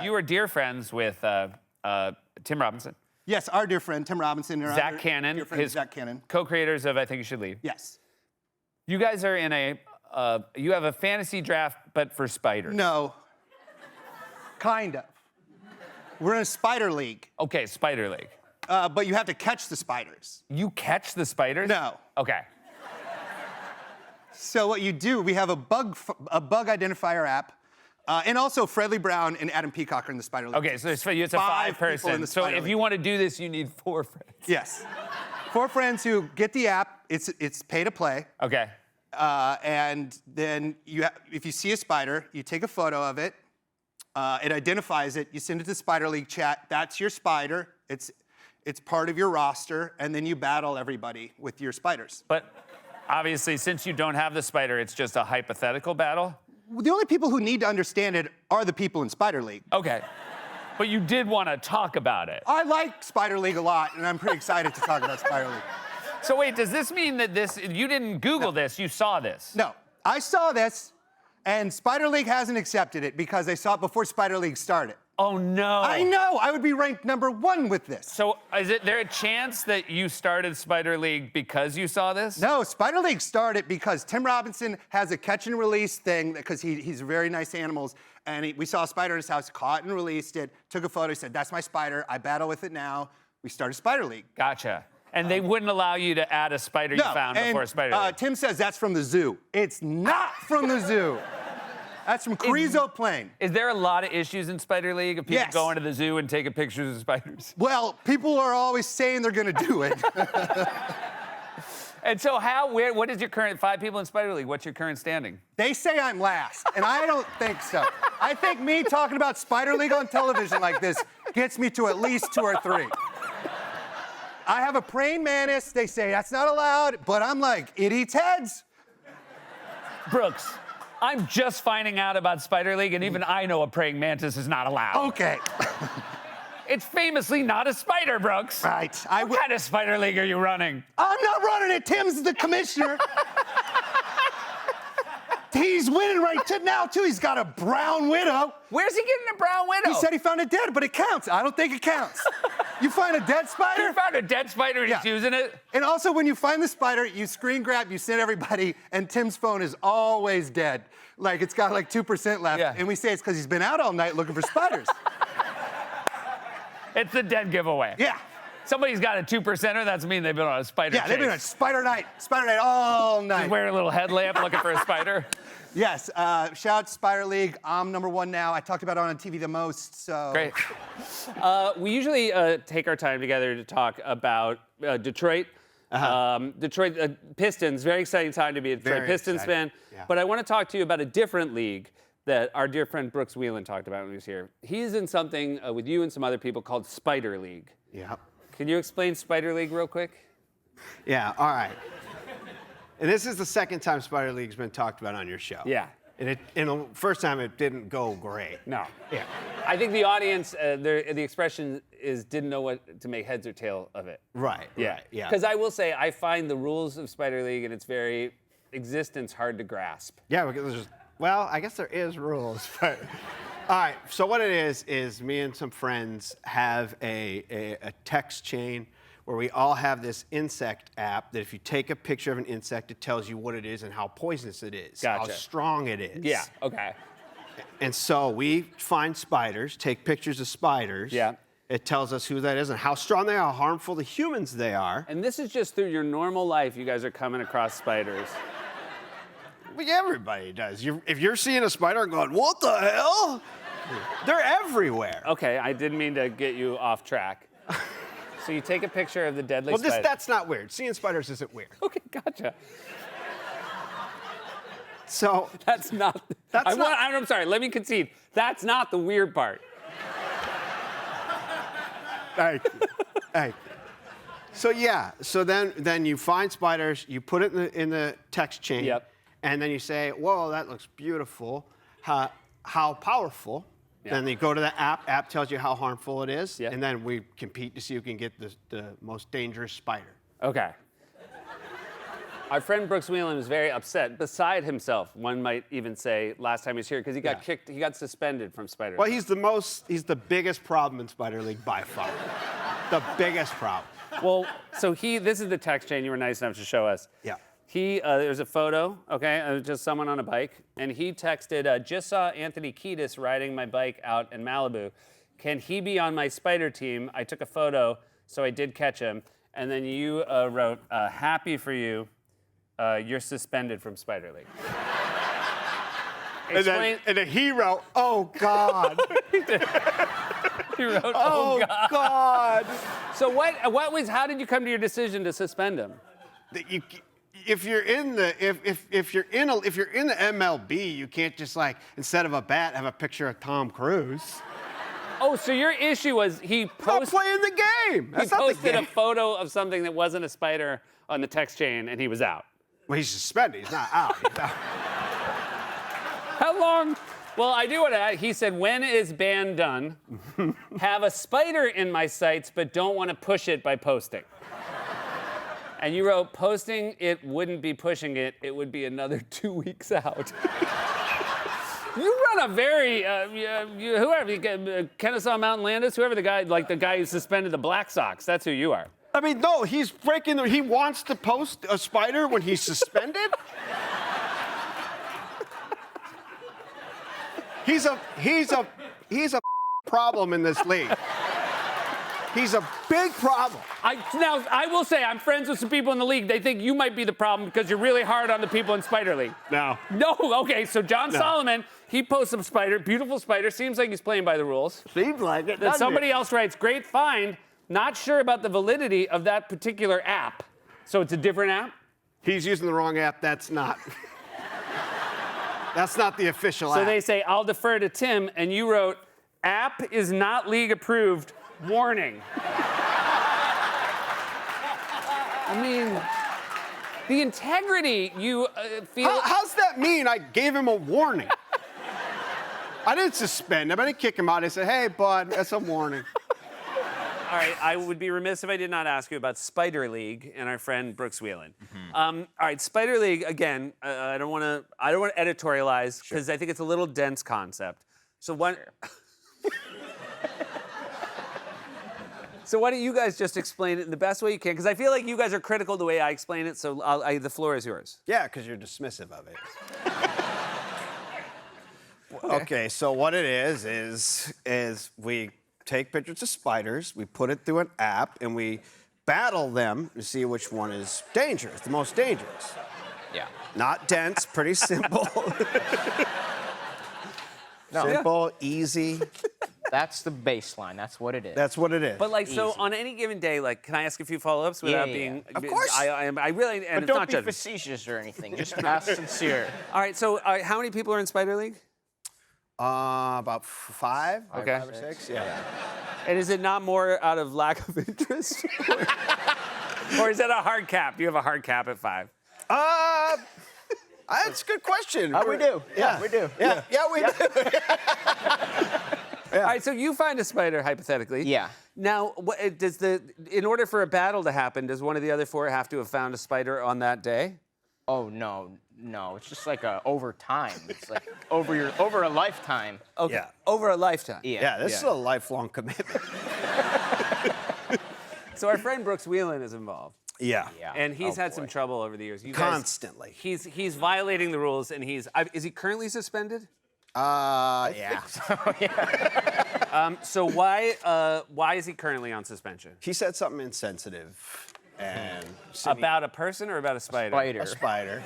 You are dear friends with Tim Robinson, Yes, our dear friend Tim Robinson. And our Zach other Cannon, dear friend his Zach Cannon. co-creators of I Think You Should Leave. Yes. You guys are in you have a fantasy draft, but for spiders. No. Kind of. We're in a spider league, Okay, Spider League. but you have to catch the spiders. You catch the spiders? No. Okay. So what you do, we have a bug identifier app, and also Fredley Brown and Adam Peacock are in the spider league. Okay, so it's a Five people in five-person. the So Spider if League. you want to do this, you need 4 friends. Yes. 4 friends who get the app. It's pay to play. Okay. And then if you see a spider, you take a photo of it. It identifies it. You send it to Spider League chat. That's your spider. It's part of your roster, and then you battle everybody with your spiders. But obviously, since you don't have the spider, it's just a hypothetical battle. The only people who need to understand it are the people in Spider League. Okay. But you did want to talk about it. I like Spider League a lot, and I'm pretty excited to talk about Spider League. So wait, does this mean that you didn't Google this, you saw this? No, I saw this, and Spider League hasn't accepted it because they saw it before Spider League started. Oh no. I know, I would be ranked #1 with this. So is there a chance that you started Spider League because you saw this? No, Spider League started because Tim Robinson has a catch and release thing because he's very nice animals, and we saw a spider in his house, caught and released it, took a photo, said, that's my spider, I battle with it now. We started Spider League. Gotcha. And they wouldn't allow you to add a spider you found before Spider League? Tim says that's from the zoo. It's not from the zoo. That's from Carrizo Plain. Is there a lot of issues in Spider League of people Yes. going to the zoo and taking pictures of spiders? Well, people are always saying they're gonna do it. And so what is your current 5 people in Spider League? What's your current standing? They say I'm last, and I don't think so. I think me talking about Spider League on television like this gets me to at least 2 or 3. I have a praying mantis. They say that's not allowed, but I'm like, it eats heads. Brooks, I'm just finding out about Spider League, and even I know a praying mantis is not allowed. Okay. It's famously not a spider, Brooks. Right. What kind of Spider League are you running? I'm not running it. Tim's the commissioner. He's winning right now, too. He's got a brown widow. Where's he getting a brown widow? He said he found it dead, but it counts. I don't think it counts. You find a dead spider? You found a dead spider and he's using it? And also, when you find the spider, you screen grab, you send everybody, and Tim's phone is always dead. Like, it's got like 2% left. Yeah. And we say it's because he's been out all night looking for spiders. It's the dead giveaway. Yeah. Somebody's got a 2%er, that's mean they've been on a spider Yeah, chase. they've been on spider night all night. Just wearing a little headlamp looking for a spider. Yes, shout out to Spider League. I'm #1 now. I talked about it on TV the most, so. Great. We usually take our time together to talk about Detroit. Detroit Pistons, very exciting time to be a Detroit Very Pistons exciting. fan. Yeah. But I want to talk to you about a different league that our dear friend Brooks Wheelan talked about when he was here. He's in something with you and some other people called Spider League. Yeah. Can you explain Spider League real quick? Yeah, all right. And this is the second time Spider League's been talked about on your show. Yeah. And the first time it didn't go great. No. Yeah. I think the audience, the expression is didn't know what to make heads or tail of it. Right. Yeah. Right, yeah. Because I will say, I find the rules of Spider League and its very existence hard to grasp. Yeah, because well, I guess there is rules, but all right. So what it is me and some friends have a text chain where we all have this insect app that if you take a picture of an insect, it tells you what it is and how poisonous it is, how Gotcha. strong it is. Yeah. Okay. And so we find spiders, take pictures of spiders. Yeah. It tells us who that is and how strong they are, how harmful to humans they are. And this is just through your normal life, you guys are coming across spiders. Well, everybody does. If you're seeing a spider and going, what the hell? They're everywhere. Okay, I didn't mean to get you off track. So you take a picture of the deadly Well, spider. that's not weird. Seeing spiders isn't weird. Okay, gotcha. So That's not. I'm sorry. Let me concede. That's not the weird part. Thank you. Thank you. So yeah. So then you find spiders. You put it in the text chain. Yep. And then you say, "Whoa, that looks beautiful. How powerful?" Yeah. Then you go to the app. App tells you how harmful it is. Yeah. And then we compete to see who can get the most dangerous spider. Okay. Our friend Brooks Wheelan was very upset, beside himself, one might even say, last time he was here, because he got kicked, he got suspended from Spider League. Well, he's the biggest problem in Spider League by far. The biggest problem. Well, so this is the text chain you were nice enough to show us. Yeah. There's a photo, okay, of just someone on a bike, and he texted, just saw Anthony Kiedis riding my bike out in Malibu. Can he be on my Spider team? I took a photo, so I did catch him. And then you wrote, happy for you, you're suspended from Spider League. And then he wrote, oh, God. He wrote, Oh, God. So how did you come to your decision to suspend him? If you're in the MLB, you can't just like, instead of a bat, have a picture of Tom Cruise. Oh, so your issue was he Not posted playing the game. That's he not the posted a game. photo of something that wasn't a spider on the text chain, and he was out. Well, he's suspended. He's not out. He's out. How long? Well, I do want to add, he said, when is ban done? Have a spider in my sights, but don't want to push it by posting. And you wrote, posting it wouldn't be pushing it. It would be another 2 weeks out. You run a very, Kennesaw Mountain Landis, whoever the guy who suspended the Black Sox, that's who you are. I mean, no, he's he wants to post a spider when he's suspended? He's a problem in this league. He's a big problem. Now, I will say, I'm friends with some people in the league. They think you might be the problem because you're really hard on the people in Spider League. No. No, okay, so John Solomon, he posts a spider, beautiful spider, seems like he's playing by the rules. Seems like it. Then doesn't somebody it? else writes, great find, not sure about the validity of that particular app. So it's a different app? He's using the wrong app. That's not the official So app. they say, I'll defer to Tim, and you wrote, app is not league approved, warning. I mean, the integrity you feel. How's that mean I gave him a warning? I didn't suspend him. I didn't kick him out. I said, hey, bud, that's a warning. All right, I would be remiss if I did not ask you about Spider League and our friend Brooks Wheelan. All right, Spider League, again, I don't want to editorialize because I think it's a little dense concept. So So why don't you guys just explain it in the best way you can? Because I feel like you guys are critical the way I explain it, so the floor is yours. Yeah, because you're dismissive of it. Okay, so what it is we take pictures of spiders, we put it through an app, and we battle them to see which one is dangerous, the most dangerous. Yeah. Not dense, pretty simple. No. Simple, easy. That's the baseline. That's what it is. That's what it is. But so Easy. on any given day, can I ask a few follow-ups without Yeah. being? Of course. I really, and but it's don't not be judgment. facetious or anything. Just ask sincere. All right, so how many people are in Spider League? About five. Okay. 5 or 6. Yeah. And is it not more out of lack of interest? Or is that a hard cap? You have a hard cap at 5. That's a good question. We do. Yeah, we do. Yeah, we do. All right, so you find a spider, hypothetically. Yeah. Now, in order for a battle to happen, does one of the other 4 have to have found a spider on that day? Oh no. It's just like over time. It's like over a lifetime. Okay. Yeah. Over a lifetime. Yeah. Yeah, this is a lifelong commitment. So our friend Brooks Wheelan is involved. Yeah. Yeah. And he's Oh, had some boy. trouble over the years. You guys- Constantly. He's violating the rules, and is he currently suspended? Yeah. So why is he currently on suspension? He said something insensitive and About a person or about a spider? Spider. a spider.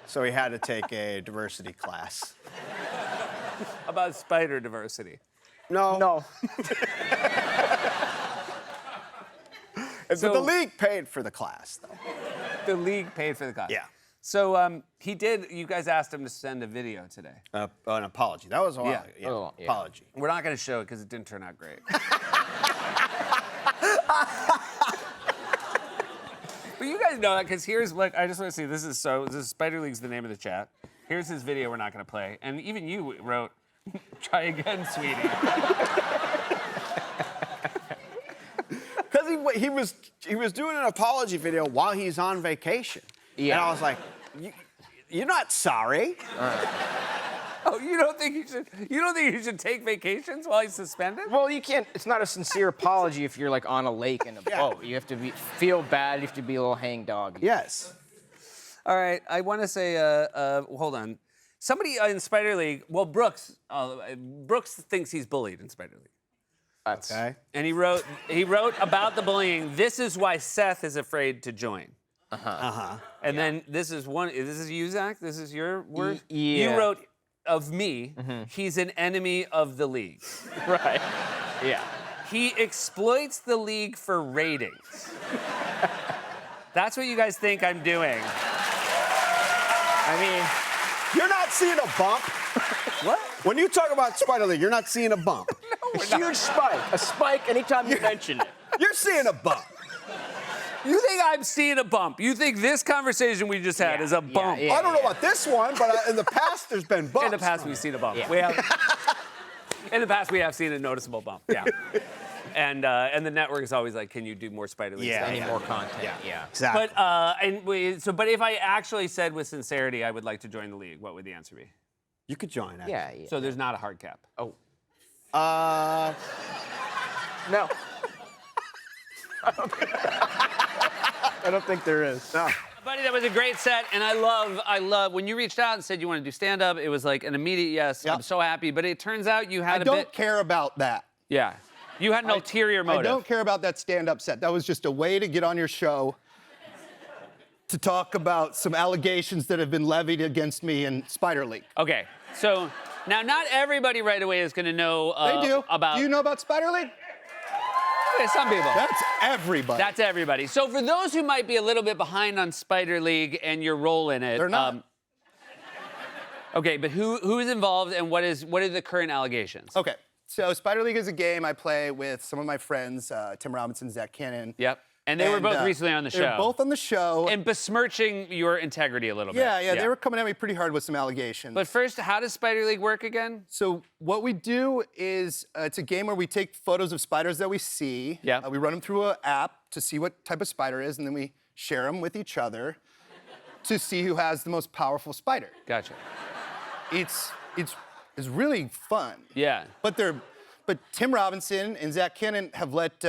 So he had to take a diversity class. About spider diversity. No. No. But So- the league paid for the class, though. The league paid for the cost. Yeah. So you guys asked him to send a video today. An apology. That was a while Yeah. ago. Yeah. Oh, yeah. Apology. We're not going to show it because it didn't turn out great. But you guys know that because I just want to see, this is Spider League's the name of the chat. Here's his video we're not going to play. And even you wrote, try again, sweetie. Because he he was doing an apology video while he's on vacation. Yeah. And I was like, you're not sorry. Oh, you don't think he should take vacations while he's suspended? Well, you can't. It's not a sincere apology if you're like on a lake in a boat. You have to feel bad. You have to be a little hangdog. Yes. All right, I want to say, hold on. Somebody in Spider League, well, Brooks thinks he's bullied in Spider League. That's Okay. And he wrote about the bullying. This is why Seth is afraid to join. And then this is you, Zach? This is your word? yeah. You wrote of me, he's an enemy of the league. right. Yeah. He exploits the league for ratings. That's what you guys think I'm doing. I mean, You're not seeing a bump. What? When you talk about Spider League, you're not seeing a bump. a huge spike. A spike anytime you mention it. You're seeing a bump. You think I'm seeing a bump? You think this conversation we just had is a bump? yeah. I don't know about this one, but in the past, there's been bumps. In the past, we've seen a bump. Yeah. We have. In the past, we have seen a noticeable bump. Yeah. And the network is always like, can you do more Spider League stuff? Any more content. Yeah. Exactly. But if I actually said with sincerity I would like to join the league, what would the answer be? You could join. Actually. Yeah. So there's not a hard cap. Oh. No. I don't think there is. No. Buddy, that was a great set, and I love when you reached out and said you want to do stand-up. It was like an immediate yes. Yep. I'm so happy, but it turns out you had I a don't bit. care about that. Yeah, you had an ulterior motive. I don't care about that stand-up set. That was just a way to get on your show to talk about some allegations that have been levied against me in Spider League. Okay, so now not everybody right away is going to know They do. about. Do you know about Spider League? Okay, some people. That's everybody. That's everybody. So for those who might be a little bit behind on Spider League and your role in it, They're not. Okay, but who is involved and what are the current allegations? Okay, so Spider League is a game I play with some of my friends, Tim Robinson, Zach Cannon. Yep. And they were both recently on the show. They were both on the show. And besmirching your integrity a little bit. yeah, they were coming at me pretty hard with some allegations. But first, how does Spider League work again? So what we do is it's a game where we take photos of spiders that we see. Yeah. We run them through an app to see what type of spider it is, and then we share them with each other to see who has the most powerful spider. Gotcha. It's really fun. Yeah. But Tim Robinson and Zach Cannon have let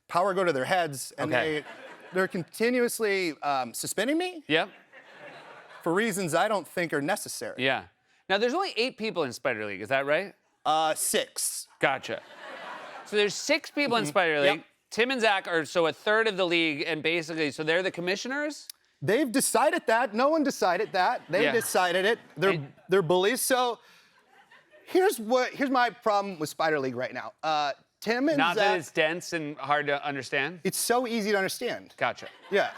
power go to their heads, and Okay. they're continuously suspending me Yep. for reasons I don't think are necessary. Yeah. Now there's only 8 people in Spider League, is that right? 6. Gotcha. So there's 6 people in Spider League. Yep. Tim and Zach are so a third of the league, and basically, so they're the commissioners? They've decided that. No one decided that. They Yeah. decided it. They're bullies. So here's my problem with Spider League right now. Tim and Not Zach. that it's dense and hard to understand? It's so easy to understand. Gotcha. Yeah.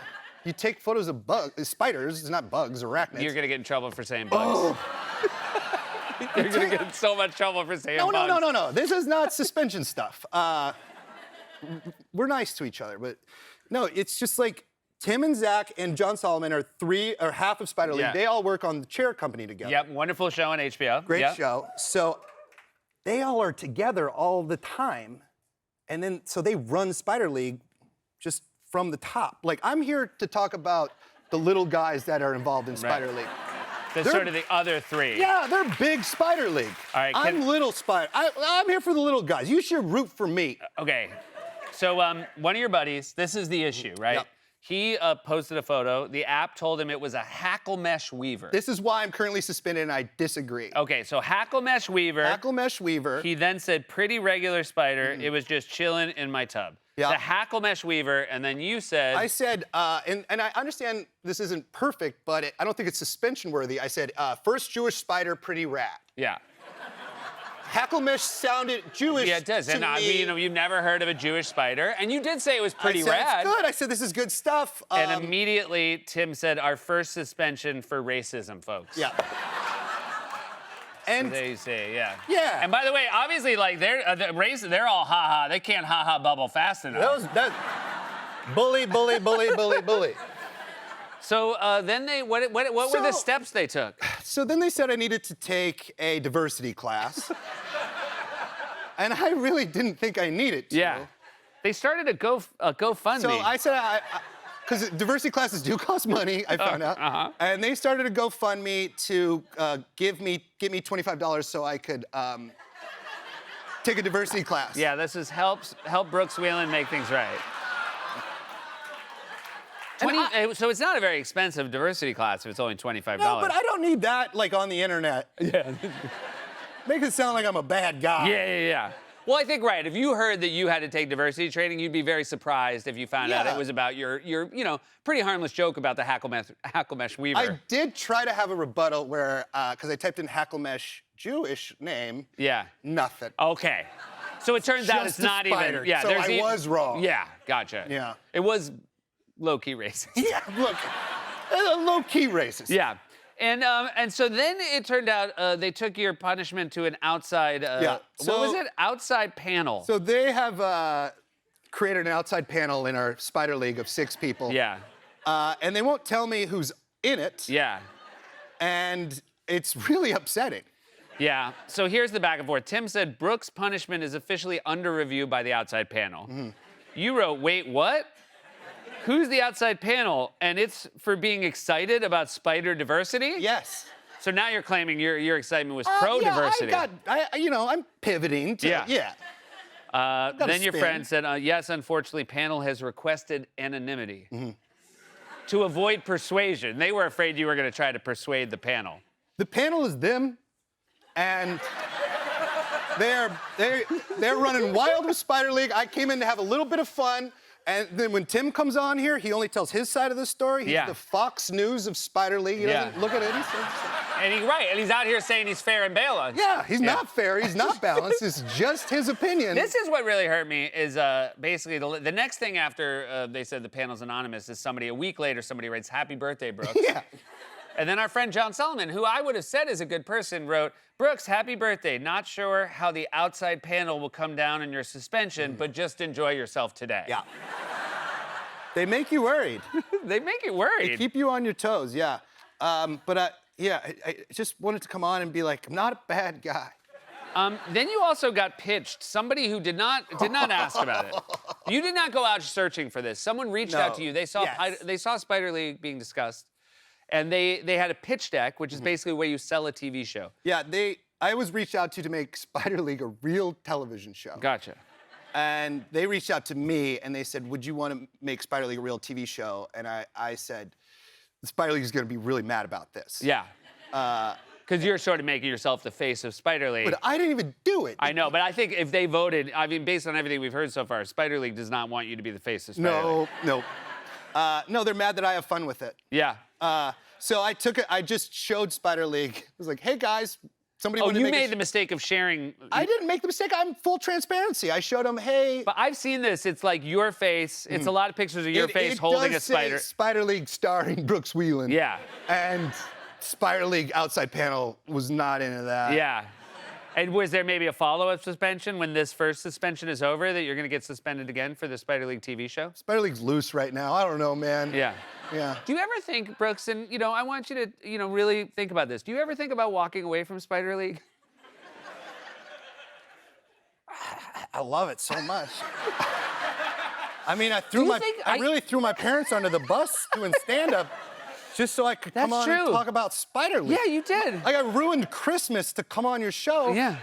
You take photos of spiders. It's not bugs, arachnids. You're gonna get in trouble for saying bugs. You're gonna get in so much trouble for saying No, bugs. no. This is not suspension stuff. We're nice to each other, but no, it's just like Tim and Zach and John Solomon are half of Spider League. Yeah. They all work on the Chair Company together. Yep, wonderful show on HBO. Great Yep. show. So they all are together all the time. And then, so they run Spider League just from the top. Like, I'm here to talk about the little guys that are involved in Spider League. The They're- sort of the other 3. Yeah, they're big Spider League. All right, I'm little Spider. I'm here for the little guys. You should root for me. Okay. So one of your buddies, this is the issue, right? Yep. He posted a photo. The app told him it was a Hackle Mesh Weaver. This is why I'm currently suspended, and I disagree. Okay, so Hackle Mesh Weaver. Hackle Mesh Weaver. He then said, pretty regular spider. It was just chilling in my tub. Yeah. The Hackle Mesh Weaver, and then you said, I said, and I understand this isn't perfect, but I don't think it's suspension worthy. I said, first Jewish spider, pretty rad. yeah. Hackle Mesh sounded Jewish. Yeah, it does. to And me. you know, you've never heard of a Jewish spider, and you did say it was pretty I said, rad. It's good. I said, this is good stuff. And immediately, Tim said, our first suspension for racism, folks. Yeah. And There you see, yeah. Yeah. And by the way, obviously, like they're all ha-ha. They can't ha-ha bubble fast enough. bully. So then what were the So- steps they took? So then they said I needed to take a diversity class. And I really didn't think I needed to. Yeah. They started a GoFundMe. So I said, because diversity classes do cost money, I found out. And they started a GoFundMe to give me $25 so I could take a diversity class. Yeah, this is help Brooks Wheelan make things right. So it's not a very expensive diversity class if it's only $25. No, but I don't need that like on the internet. Yeah. Make it sound like I'm a bad guy. Yeah. Well, I think, right, if you heard that you had to take diversity training, you'd be very surprised if you found out it was about your pretty harmless joke about the Hacklemesh Weaver. I did try to have a rebuttal where, because I typed in Hacklemesh Jewish name. Yeah. Nothing. Okay. So it turns out it's Just a not spider. even. Yeah, So I was wrong. Yeah, gotcha. Yeah. It was low-key racist. Yeah, look, low-key racist. Yeah. And so then it turned out they took your punishment to an outside, Yeah. what was it? Outside panel. So they have created an outside panel in our Spider League of 6 people. Yeah. And they won't tell me who's in it. Yeah. And it's really upsetting. Yeah. So here's the back and forth. Tim said Brooks' punishment is officially under review by the outside panel. Mm-hmm. You wrote, wait, what? Who's the outside panel? And it's for being excited about spider diversity? Yes. So now you're claiming your excitement was pro-diversity. I'm pivoting to, Then your spin. friend said, yes, unfortunately, panel has requested anonymity Mm-hmm. to avoid persuasion. They were afraid you were going to try to persuade the panel. The panel is them, and they're running wild with Spider League. I came in to have a little bit of fun, and then when Tim comes on here, he only tells his side of the story. He's the Fox News of Spider League. He doesn't look at it. And he's out here saying he's fair and balanced. Yeah, he's not fair. He's not balanced. It's just his opinion. This is what really hurt me is basically the next thing after they said the panel's anonymous is a week later, somebody writes, "Happy birthday, Brooks." Yeah. And then our friend John Solomon, who I would have said is a good person, wrote, "Brooks, happy birthday. Not sure how the outside panel will come down in your suspension, but just enjoy yourself today." Yeah. They make you worried. They make you worried. They keep you on your toes, yeah. I just wanted to come on and be like, I'm not a bad guy. Then you also got pitched somebody who did not ask about it. You did not go out searching for this. Someone reached out to you. They saw Spider League being discussed, and they had a pitch deck, which is basically where you sell a TV show. Yeah, I was reached out to make Spider League a real television show. Gotcha. And they reached out to me and they said, would you want to make Spider League a real TV show? And I said, the Spider League is going to be really mad about this. Yeah. Because you're sort of making yourself the face of Spider League. But I didn't even do it. I know, but I think if they voted, I mean, based on everything we've heard so far, Spider League does not want you to be the face of Spider League. No, they're mad that I have fun with it. Yeah. So I took it, I just showed Spider League. I was like, hey guys, somebody wanted to make made the mistake of sharing. I didn't make the mistake. I'm full transparency. I showed them, hey. But I've seen this. It's like your face. It's a lot of pictures of your face holding a spider. Say Spider League starring Brooks Wheelan. Yeah. And Spider League outside panel was not into that. Yeah. And was there maybe a follow-up suspension when this first suspension is over that you're going to get suspended again for the Spider League TV show? Spider League's loose right now. I don't know, man. Yeah. Yeah. Do you ever think, Brooks, and I want you to, really think about this. Do you ever think about walking away from Spider League? I love it so much. I mean, I really threw my parents under the bus doing stand-up just so I could come on and talk about Spider League. Yeah, you did. Like, I ruined Christmas to come on your show. Yeah.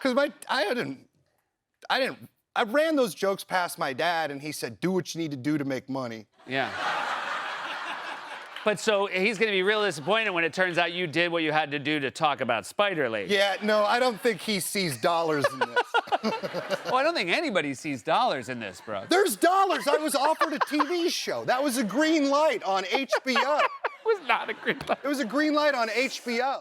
Because I ran those jokes past my dad, and he said, do what you need to do to make money. Yeah. But so he's going to be real disappointed when it turns out you did what you had to do to talk about Spider League. Yeah, no, I don't think he sees dollars in this. Well, I don't think anybody sees dollars in this, bro. There's dollars. I was offered a TV show. That was a green light on HBO. It was not a green light. It was a green light on HBO.